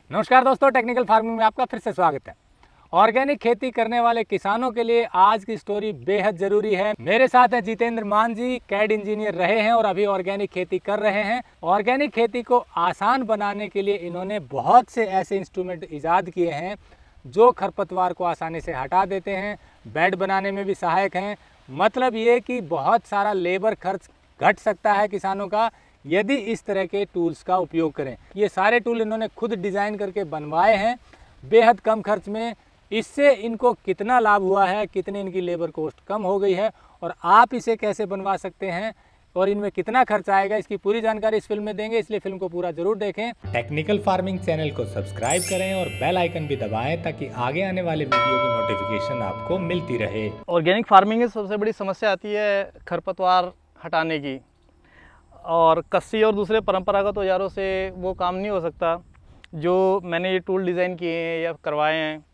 नमस्कार दोस्तों, technical farming में आपका फिर से स्वागत है। ऑर्गेनिक खेती करने वाले किसानों के लिए आज की स्टोरी बेहद जरूरी है। मेरे साथ हैं जितेंद्र मान जी, कैड इंजीनियर रहे हैं और अभी ऑर्गेनिक खेती कर रहे हैं। ऑर्गेनिक खेती को आसान बनाने के लिए इन्होंने बहुत से ऐसे इंस्ट्रूमेंट इजाद किए हैं जो खरपतवार को आसानी से हटा देते हैं, बेड बनाने में भी सहायक हैं। मतलब ये कि बहुत सारा लेबर खर्च घट सकता है किसानों का यदि इस तरह के टूल्स का उपयोग करें। ये सारे टूल इन्होंने खुद डिज़ाइन करके बनवाए हैं बेहद कम खर्च में। इससे इनको कितना लाभ हुआ है, कितनी इनकी लेबर कॉस्ट कम हो गई है और आप इसे कैसे बनवा सकते हैं और इनमें कितना खर्च आएगा, इसकी पूरी जानकारी इस फिल्म में देंगे, इसलिए फिल्म को पूरा जरूर देखें। टेक्निकल फार्मिंग चैनल को सब्सक्राइब करें और बेल आइकन भी दबाएं ताकि आगे आने वाले वीडियो की नोटिफिकेशन आपको मिलती रहे। ऑर्गेनिक फार्मिंग में सबसे बड़ी समस्या आती है खरपतवार हटाने की, और कस्सी और दूसरे परंपरागत औजारों से वो काम नहीं हो सकता जो मैंने ये टूल डिज़ाइन किए हैं या करवाए हैं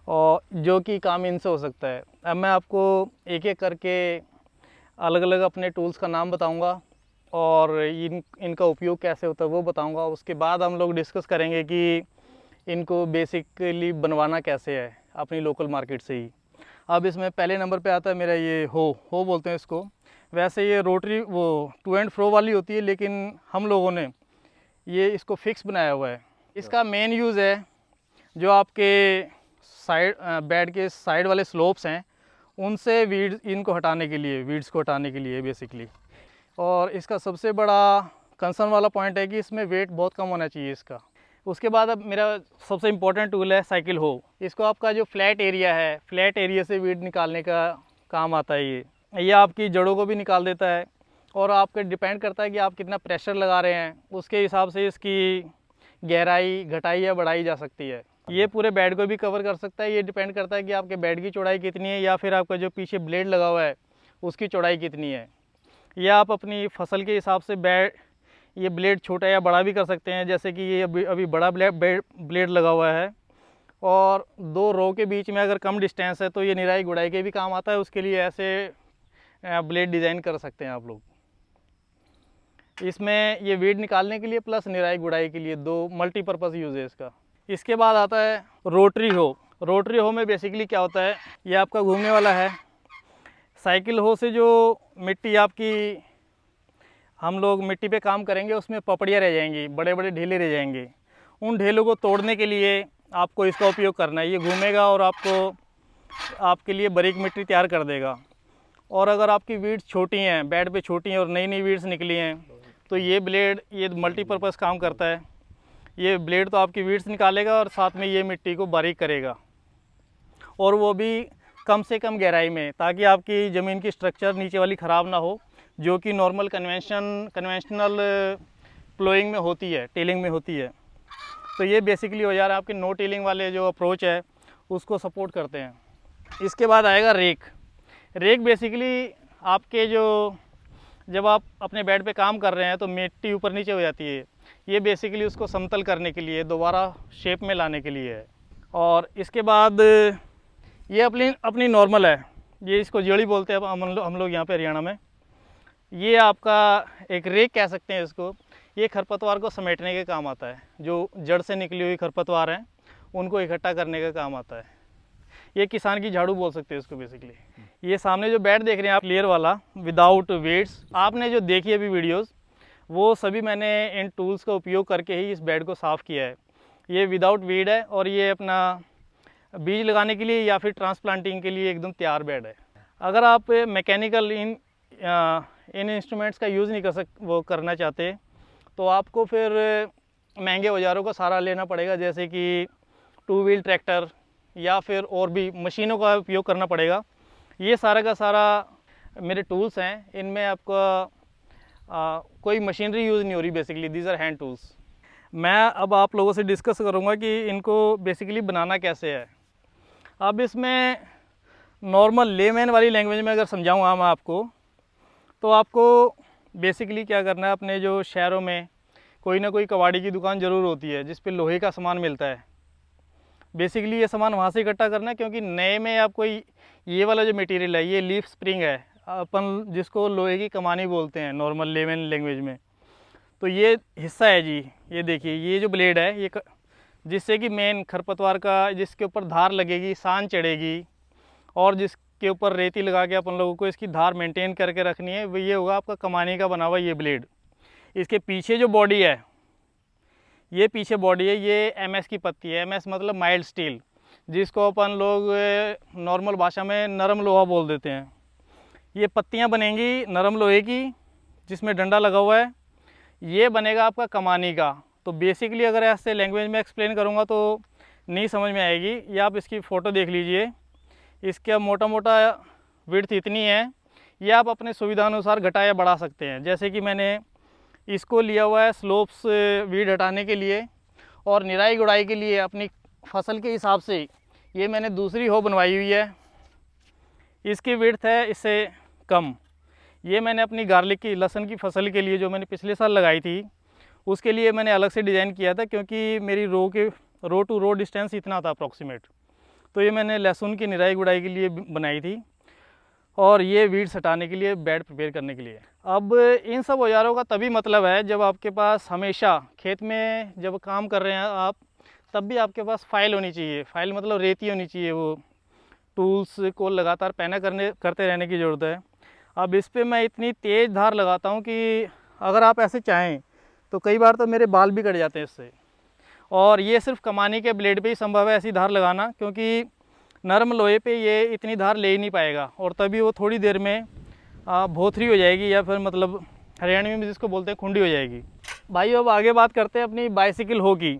और जो कि काम इनसे हो सकता है। अब मैं आपको एक एक करके अलग अलग अपने टूल्स का नाम बताऊंगा और इनका उपयोग कैसे होता है वो बताऊंगा। उसके बाद हम लोग डिस्कस करेंगे कि इनको बेसिकली बनवाना कैसे है अपनी लोकल मार्केट से ही। अब इसमें पहले नंबर पे आता है मेरा ये हो बोलते हैं इसको। वैसे ये रोटरी वो टू एंड फ्रो वाली होती है, लेकिन हम लोगों ने ये इसको फिक्स बनाया हुआ है। इसका मेन यूज़ है जो आपके साइड बेड के साइड वाले स्लोप्स हैं उनसे इनको हटाने के लिए, वीड्स को हटाने के लिए बेसिकली। और इसका सबसे बड़ा कंसर्न वाला पॉइंट है कि इसमें वेट बहुत कम होना चाहिए इसका। उसके बाद अब मेरा सबसे इम्पोर्टेंट टूल है साइकिल हो। इसको आपका जो फ्लैट एरिया है, फ्लैट एरिया से वीड निकालने का काम आता है। ये आपकी जड़ों को भी निकाल देता है और आपके डिपेंड करता है कि आप कितना प्रेशर लगा रहे हैं, उसके हिसाब से इसकी गहराई घटाई या बढ़ाई जा सकती है। ये पूरे बेड को भी कवर कर सकता है। ये डिपेंड करता है कि आपके बेड की चौड़ाई कितनी है या फिर आपका जो पीछे ब्लेड लगा हुआ है उसकी चौड़ाई कितनी है। या आप अपनी फसल के हिसाब से ये ब्लेड छोटा या बड़ा भी कर सकते हैं। जैसे कि ये अभी बड़ा ब्लेड लगा हुआ है और दो रो के बीच में अगर कम डिस्टेंस है तो ये निराई गुड़ाई के भी काम आता है। उसके लिए ऐसे ब्लेड डिज़ाइन कर सकते हैं आप लोग। इसमें ये वीड निकालने के लिए प्लस निराई गुड़ाई के लिए दो मल्टीपर्पज़ यूज़ है इसका। इसके बाद आता है रोटरी हो। रोटरी हो में बेसिकली क्या होता है, ये आपका घूमने वाला है। साइकिल हो से जो मिट्टी आपकी, हम लोग मिट्टी पे काम करेंगे उसमें पपड़ियाँ रह जाएंगी, बड़े बड़े ढेले रह जाएंगे। उन ढेलों को तोड़ने के लिए आपको इसका उपयोग करना है। ये घूमेगा और आपके लिए बारीक मिट्टी तैयार कर देगा। और अगर आपकी वीड्स छोटी हैं, बेड पे छोटी हैं और नई नई वीड्स निकली हैं तो ये ब्लेड ये मल्टीपर्पज़ काम करता है। ये ब्लेड तो आपकी वीड्स निकालेगा और साथ में ये मिट्टी को बारीक करेगा, और वो भी कम से कम गहराई में, ताकि आपकी ज़मीन की स्ट्रक्चर नीचे वाली ख़राब ना हो, जो कि नॉर्मल कन्वेंशनल प्लोइंग में होती है, टेलिंग में होती है। तो ये बेसिकली हो जा रहा है आपके नो टेलिंग वाले जो अप्रोच है उसको सपोर्ट करते हैं। इसके बाद आएगा रेक। रेक बेसिकली आपके जब आप अपने बेड पे काम कर रहे हैं तो मिट्टी ऊपर नीचे हो जाती है। ये बेसिकली उसको समतल करने के लिए, दोबारा शेप में लाने के लिए है। और इसके बाद ये अपनी नॉर्मल है, ये इसको जड़ी बोलते हैं हम लोग यहाँ पे हरियाणा में। ये आपका एक रेक कह सकते हैं इसको। ये खरपतवार को समेटने के काम आता है। जो जड़ से निकली हुई खरपतवार हैं उनको इकट्ठा करने का काम आता है। ये किसान की झाड़ू बोल सकते हैं इसको बेसिकली। ये सामने जो बेड देख रहे हैं आप, क्लियर वाला विदाउट वेट्स, आपने जो देखी अभी वीडियोस, वो सभी मैंने इन टूल्स का उपयोग करके ही इस बेड को साफ़ किया है। ये विदाउट वीड है और ये अपना बीज लगाने के लिए या फिर ट्रांसप्लांटिंग के लिए एकदम तैयार बेड है। अगर आप मैकेनिकल इन इंस्ट्रूमेंट्स का यूज़ नहीं करना चाहते तो आपको फिर महंगे औजारों का सहारा लेना पड़ेगा, जैसे कि 2 व्हील ट्रैक्टर या फिर और भी मशीनों का उपयोग करना पड़ेगा। ये सारा का सारा मेरे टूल्स हैं, इनमें आपका कोई मशीनरी यूज़ नहीं हो रही। Basically these are hand tools. मैं अब आप लोगों से डिस्कस करूँगा कि इनको बेसिकली बनाना कैसे है। अब इसमें नॉर्मल लेमैन वाली लैंग्वेज में अगर समझाऊँगा मैं आपको, तो आपको बेसिकली क्या करना है, अपने जो शहरों में कोई ना कोई कबाड़ी की दुकान ज़रूर होती है जिस पे लोहे का सामान मिलता है। बेसिकली ये सामान वहाँ से इकट्ठा करना है, क्योंकि नए में आपको ये वाला जो मटेरियल है, ये लीफ स्प्रिंग है, अपन जिसको लोहे की कमानी बोलते हैं नॉर्मल लेमैन लैंग्वेज में। तो ये हिस्सा है जी, ये देखिए, ये जो ब्लेड है ये जिससे कि मेन खरपतवार का जिसके ऊपर धार लगेगी, सान चढ़ेगी और जिसके ऊपर रेती लगा के अपन लोगों को इसकी धार मेंटेन करके रखनी है, वो ये होगा आपका कमानी का बना हुआ ये ब्लेड। इसके पीछे जो बॉडी है, ये पीछे बॉडी है, ये MS की पत्ती है। MS मतलब माइल्ड स्टील, जिसको अपन लोग नॉर्मल भाषा में नरम लोहा बोल देते हैं। ये पत्तियां बनेंगी नरम लोहे की जिसमें डंडा लगा हुआ है, ये बनेगा आपका कमानी का। तो बेसिकली अगर ऐसे लैंग्वेज में एक्सप्लेन करूँगा तो नहीं समझ में आएगी। ये आप इसकी फ़ोटो देख लीजिए, इसका मोटा मोटा विड्थ इतनी है, ये आप अपने सुविधा अनुसार घटा या बढ़ा सकते हैं। जैसे कि मैंने इसको लिया हुआ है स्लोप्स वीड हटाने के लिए और निराई गुड़ाई के लिए अपनी फसल के हिसाब से ये मैंने दूसरी हो बनवाई हुई है। इसकी विड्थ है इससे कम। ये मैंने अपनी गार्लिक की लहसुन की फसल के लिए जो मैंने पिछले साल लगाई थी उसके लिए मैंने अलग से डिज़ाइन किया था, क्योंकि मेरी रो टू रो डिस्टेंस इतना था अप्रॉक्सीमेट। तो ये मैंने लहसुन की निराई गुड़ाई के लिए बनाई थी और ये वीड्स हटाने के लिए, बेड प्रिपेयर करने के लिए। अब इन सब औजारों का तभी मतलब है जब आपके पास हमेशा खेत में जब काम कर रहे हैं आप, तब भी आपके पास फाइल होनी चाहिए। फाइल मतलब रेती होनी चाहिए, वो टूल्स को लगातार पैना करते रहने की ज़रूरत है। अब इस पर मैं इतनी तेज़ धार लगाता हूँ कि अगर आप ऐसे चाहें तो कई बार तो मेरे बाल भी कट जाते हैं इससे। और ये सिर्फ कमानी के ब्लेड पे ही संभव है ऐसी धार लगाना, क्योंकि नरम लोहे पे ये इतनी धार ले ही नहीं पाएगा और तभी वो थोड़ी देर में भोथरी हो जाएगी, या फिर मतलब हरियाणवी में जिसको बोलते हैं खुंडी हो जाएगी। भाई अब आगे बात करते हैं अपनी बाइसिकल हो की।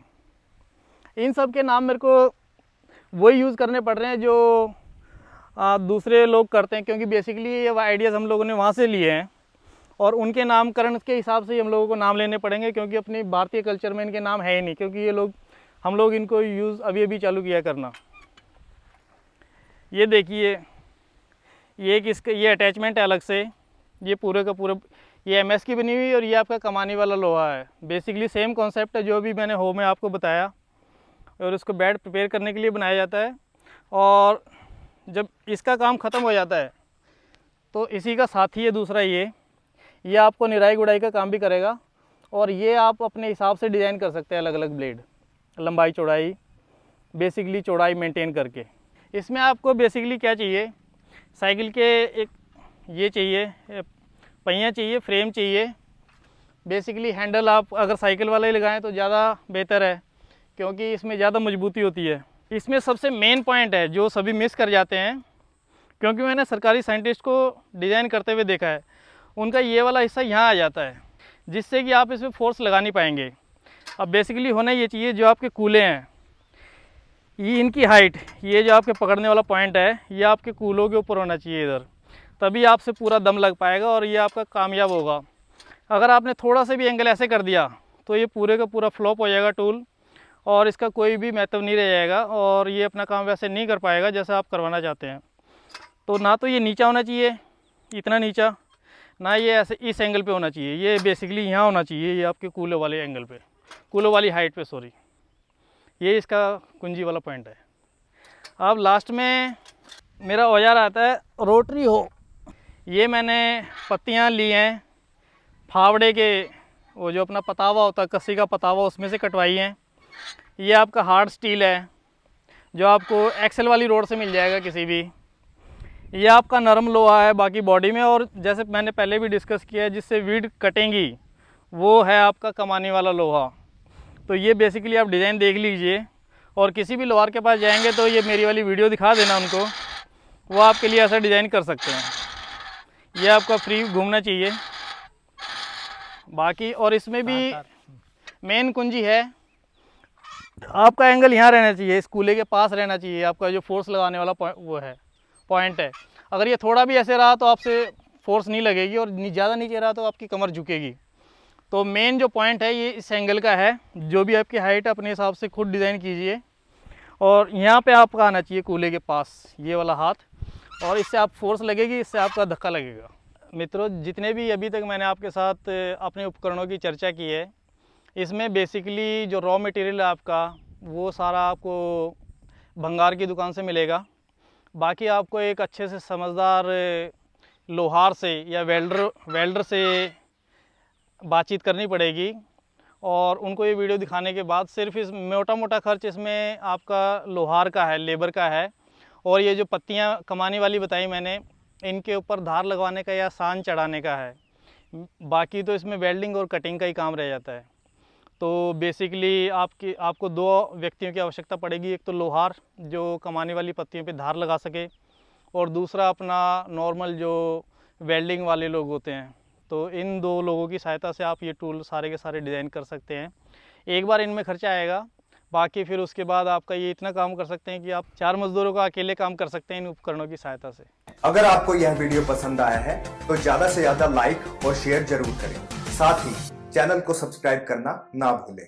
इन सब के नाम मेरे को वही यूज़ करने पड़ रहे हैं जो दूसरे लोग करते हैं, क्योंकि बेसिकली ये आइडियाज़ हम लोगों ने वहाँ से लिए हैं और उनके नामकरण के हिसाब से ही हम लोगों को नाम लेने पड़ेंगे, क्योंकि अपनी भारतीय कल्चर में इनके नाम है ही नहीं, क्योंकि ये लोग हम लोग इनको यूज़ अभी अभी चालू किया करना। ये देखिए, ये एक इसका ये अटैचमेंट है अलग से, ये पूरे का पूरा ये MS की बनी हुई और ये आपका कमानी वाला लोहा है। बेसिकली सेम कॉन्सेप्ट है जो भी मैंने हो में आपको बताया, और इसको बेड प्रिपेयर करने के लिए बनाया जाता है। और जब इसका काम ख़त्म हो जाता है तो इसी का साथी है दूसरा, ये आपको निराई गुड़ाई का काम भी करेगा और ये आप अपने हिसाब से डिज़ाइन कर सकते हैं अलग अलग ब्लेड, लंबाई चौड़ाई, बेसिकली चौड़ाई मेंटेन करके। इसमें आपको बेसिकली क्या चाहिए, साइकिल के एक ये चाहिए, पहिया चाहिए, फ्रेम चाहिए। बेसिकली हैंडल आप अगर साइकिल वाला ही लगाएं तो ज़्यादा बेहतर है, क्योंकि इसमें ज़्यादा मजबूती होती है। इसमें सबसे मेन पॉइंट है जो सभी मिस कर जाते हैं, क्योंकि मैंने सरकारी साइंटिस्ट को डिज़ाइन करते हुए देखा है, उनका ये वाला हिस्सा यहाँ आ जाता है, जिससे कि आप इसमें फोर्स लगा नहीं पाएंगे। अब बेसिकली होना ये चाहिए, जो आपके कूले हैं, ये इनकी हाइट, ये जो आपके पकड़ने वाला पॉइंट है, ये आपके कूलों के ऊपर होना चाहिए इधर, तभी आपसे पूरा दम लग पाएगा और ये आपका कामयाब होगा। अगर आपने थोड़ा सा भी एंगल ऐसे कर दिया तो ये पूरे का पूरा फ्लॉप हो जाएगा टूल, और इसका कोई भी महत्व नहीं रह जाएगा और ये अपना काम वैसे नहीं कर पाएगा जैसा आप करवाना चाहते हैं। तो ना तो ये नीचा होना चाहिए, इतना नीचा, ना ये ऐसे इस एंगल पे होना चाहिए, ये बेसिकली यहाँ होना चाहिए, ये आपके कूलों वाले एंगल पे, कूलों वाली हाइट पे, सॉरी। ये इसका कुंजी वाला पॉइंट है। अब लास्ट में मेरा औजार आता है रोटरी हो। ये मैंने पत्तियाँ ली हैं फावड़े के, वो जो अपना पतावा होता है, कस्सी का पतावा, उसमें से कटवाई हैं। ये आपका हार्ड स्टील है जो आपको एक्सेल वाली रोड से मिल जाएगा किसी भी। ये आपका नरम लोहा है बाकी बॉडी में, और जैसे मैंने पहले भी डिस्कस किया है जिससे वीड कटेंगी वो है आपका कमानी वाला लोहा। तो ये बेसिकली आप डिज़ाइन देख लीजिए और किसी भी लोहार के पास जाएंगे तो ये मेरी वाली वीडियो दिखा देना उनको, वो आपके लिए ऐसा डिज़ाइन कर सकते हैं। ये आपका फ्री घूमना चाहिए बाकी। और इसमें भी मेन कुंजी है, आपका एंगल यहाँ रहना चाहिए, इस कूले के पास रहना चाहिए, आपका जो फोर्स लगाने वाला वो है पॉइंट है। अगर ये थोड़ा भी ऐसे रहा तो आपसे फोर्स नहीं लगेगी, और ज़्यादा नीचे रहा तो आपकी कमर झुकेगी। तो मेन जो पॉइंट है ये इस एंगल का है। जो भी आपकी हाइट अपने हिसाब से खुद डिज़ाइन कीजिए, और यहाँ पे आपका आना चाहिए कूले के पास ये वाला हाथ, और इससे आप फोर्स लगेगी, इससे आपका धक्का लगेगा। मित्रों, जितने भी अभी तक मैंने आपके साथ अपने उपकरणों की चर्चा की है, इसमें बेसिकली जो रॉ मटेरियल है आपका, वो सारा आपको भंगार की दुकान से मिलेगा। बाकी आपको एक अच्छे से समझदार लोहार से या वेल्डर से बातचीत करनी पड़ेगी, और उनको ये वीडियो दिखाने के बाद सिर्फ इस मोटा मोटा खर्च इसमें आपका लोहार का है, लेबर का है, और ये जो पत्तियाँ कमाने वाली बताई मैंने, इनके ऊपर धार लगवाने का या सान चढ़ाने का है। बाकी तो इसमें वेल्डिंग और कटिंग का ही काम रह जाता है। तो बेसिकली आपको 2 व्यक्तियों की आवश्यकता पड़ेगी, एक तो लोहार जो कमाने वाली पत्तियों पे धार लगा सके, और दूसरा अपना नॉर्मल जो वेल्डिंग वाले लोग होते हैं। तो इन 2 लोगों की सहायता से आप ये टूल सारे के सारे डिज़ाइन कर सकते हैं। एक बार इनमें खर्चा आएगा, बाकी फिर उसके बाद आपका ये इतना काम कर सकते हैं कि आप 4 मज़दूरों का अकेले काम कर सकते हैं इन उपकरणों की सहायता से। अगर आपको यह वीडियो पसंद आया है तो ज्यादा से ज्यादा लाइक और शेयर जरूर करें। साथ ही चैनल को सब्सक्राइब करना ना भूलें।